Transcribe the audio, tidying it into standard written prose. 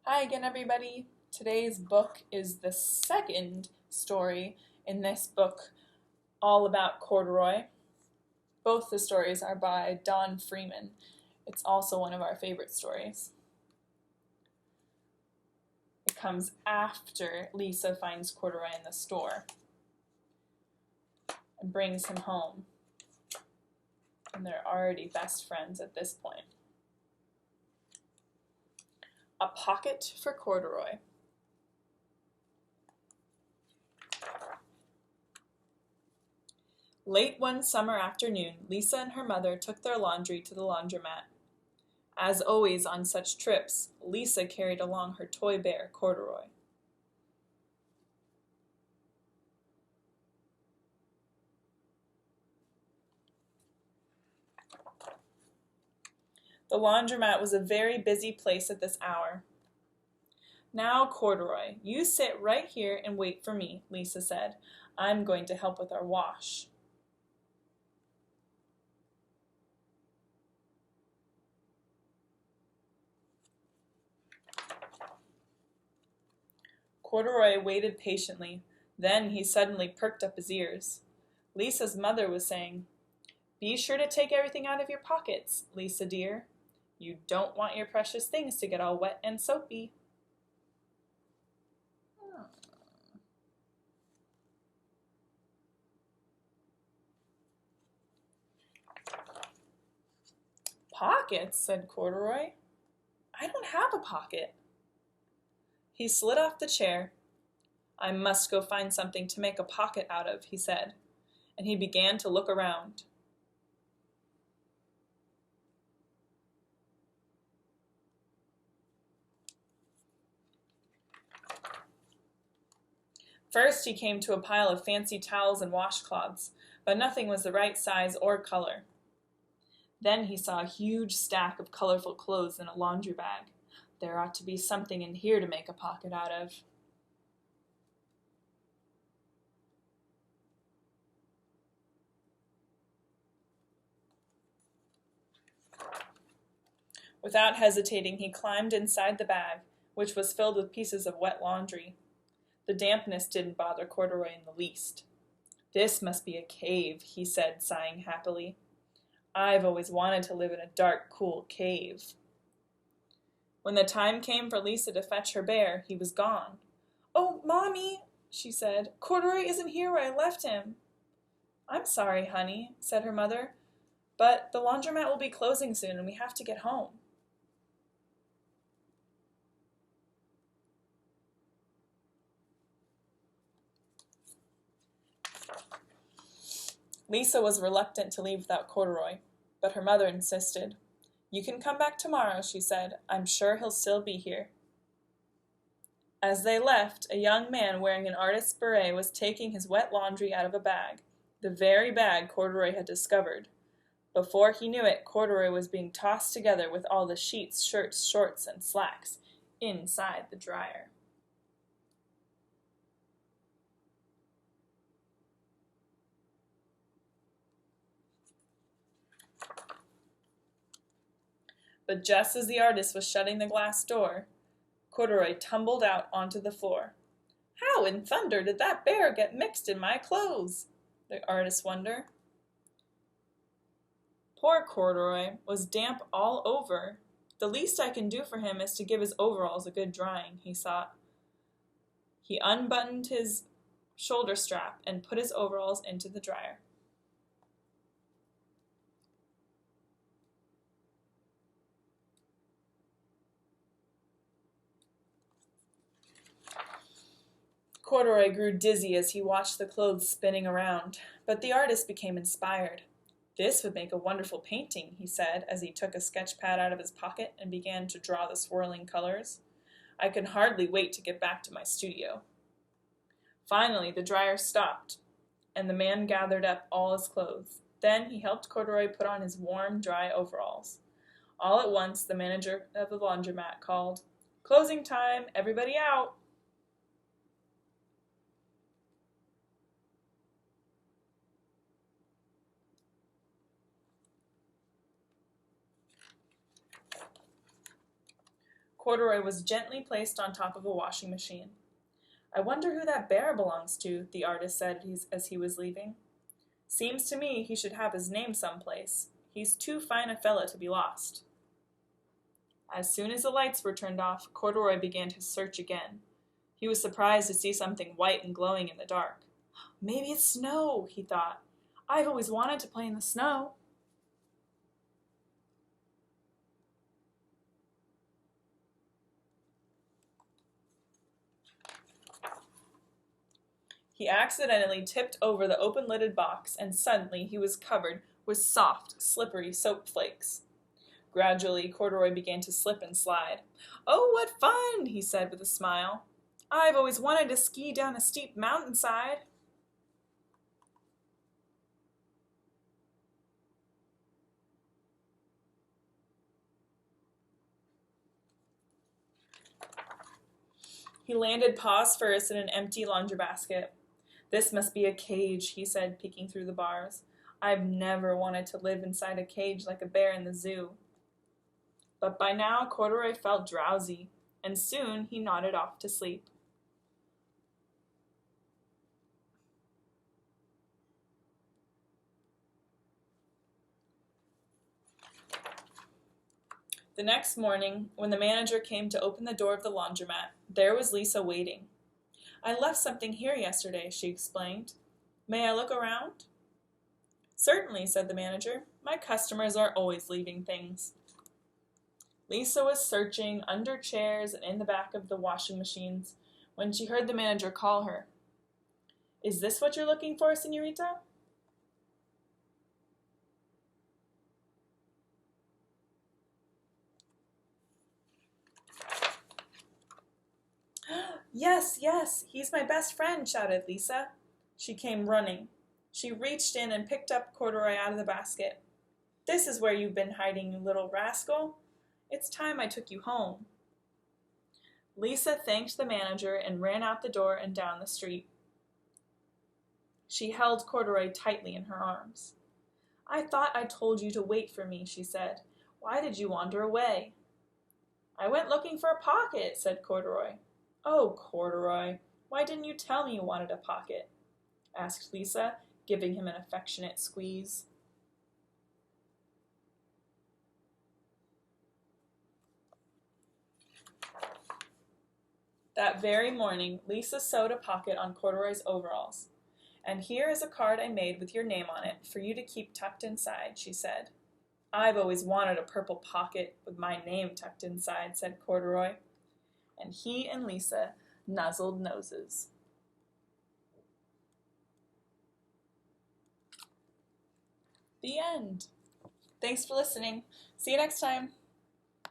Hi again, everybody. Today's book is the second story in this book, all about corduroy. Both the stories are by Don Freeman. It's also one of our favorite stories. It comes after Lisa finds corduroy in the store and brings him home. And they're already best friends at this point. A pocket for corduroy. Late one summer afternoon, Lisa and her mother took their laundry to the laundromat. As always on such trips, Lisa carried along her toy bear, Corduroy. The laundromat was a very busy place at this hour. "Now, Corduroy, you sit right here and wait for me," Lisa said. "I'm going to help with our wash." Corduroy waited patiently. Then he suddenly perked up his ears. Lisa's mother was saying, "Be sure to take everything out of your pockets, Lisa dear. You don't want your precious things to get all wet and soapy." "Pockets?" said Corduroy. "I don't have a pocket." He slid off the chair. "I must go find something to make a pocket out of," he said, and he began to look around. First he came to a pile of fancy towels and washcloths, but nothing was the right size or color. Then he saw a huge stack of colorful clothes in a laundry bag. There ought to be something in here to make a pocket out of. Without hesitating, he climbed inside the bag, which was filled with pieces of wet laundry. The dampness didn't bother Corduroy in the least. "This must be a cave," he said, sighing happily. "I've always wanted to live in a dark, cool cave." When the time came for Lisa to fetch her bear, he was gone. "Oh, Mommy," she said, "Corduroy isn't here where I left him." "I'm sorry, honey," said her mother, "but the laundromat will be closing soon and we have to get home." Lisa was reluctant to leave without Corduroy, but her mother insisted. "You can come back tomorrow," she said. "I'm sure he'll still be here." As they left, a young man wearing an artist's beret was taking his wet laundry out of a bag, the very bag Corduroy had discovered. Before he knew it, Corduroy was being tossed together with all the sheets, shirts, shorts, and slacks inside the dryer. But just as the artist was shutting the glass door, Corduroy tumbled out onto the floor. "How in thunder did that bear get mixed in my clothes?" the artist wondered. Poor Corduroy was damp all over. "The least I can do for him is to give his overalls a good drying," he thought. He unbuttoned his shoulder strap and put his overalls into the dryer. Corduroy grew dizzy as he watched the clothes spinning around, but the artist became inspired. "This would make a wonderful painting," he said as he took a sketch pad out of his pocket and began to draw the swirling colors. "I can hardly wait to get back to my studio." Finally, the dryer stopped, and the man gathered up all his clothes. Then he helped Corduroy put on his warm, dry overalls. All at once, the manager of the laundromat called, "Closing time! Everybody out!" Corduroy was gently placed on top of a washing machine. "I wonder who that bear belongs to," the artist said as he was leaving. "Seems to me he should have his name someplace. He's too fine a fella to be lost." As soon as the lights were turned off, Corduroy began to search again. He was surprised to see something white and glowing in the dark. "Maybe it's snow," he thought. "I've always wanted to play in the snow." He accidentally tipped over the open-lidded box, and suddenly he was covered with soft, slippery soap flakes. Gradually, Corduroy began to slip and slide. "Oh, what fun!" he said with a smile. "I've always wanted to ski down a steep mountainside." He landed paws first in an empty laundry basket. "This must be a cage," he said, peeking through the bars. "I've never wanted to live inside a cage like a bear in the zoo." But by now Corduroy felt drowsy, and soon he nodded off to sleep. The next morning, when the manager came to open the door of the laundromat, there was Lisa waiting. "I left something here yesterday," she explained. "May I look around?" "Certainly," said the manager. "My customers are always leaving things." Lisa was searching under chairs and in the back of the washing machines when she heard the manager call her. "Is this what you're looking for, señorita?" "Yes, yes, he's my best friend," shouted Lisa. She came running. She reached in and picked up Corduroy out of the basket. "This is where you've been hiding, you little rascal. It's time I took you home." Lisa thanked the manager and ran out the door and down the street. She held Corduroy tightly in her arms. "I thought I told you to wait for me," she said. "Why did you wander away?" "I went looking for a pocket," said Corduroy. "Oh, Corduroy, why didn't you tell me you wanted a pocket?" asked Lisa, giving him an affectionate squeeze. That very morning, Lisa sewed a pocket on Corduroy's overalls. "And here is a card I made with your name on it for you to keep tucked inside," she said. "I've always wanted a purple pocket with my name tucked inside," said Corduroy. And he and Lisa nuzzled noses. The end. Thanks for listening. See you next time.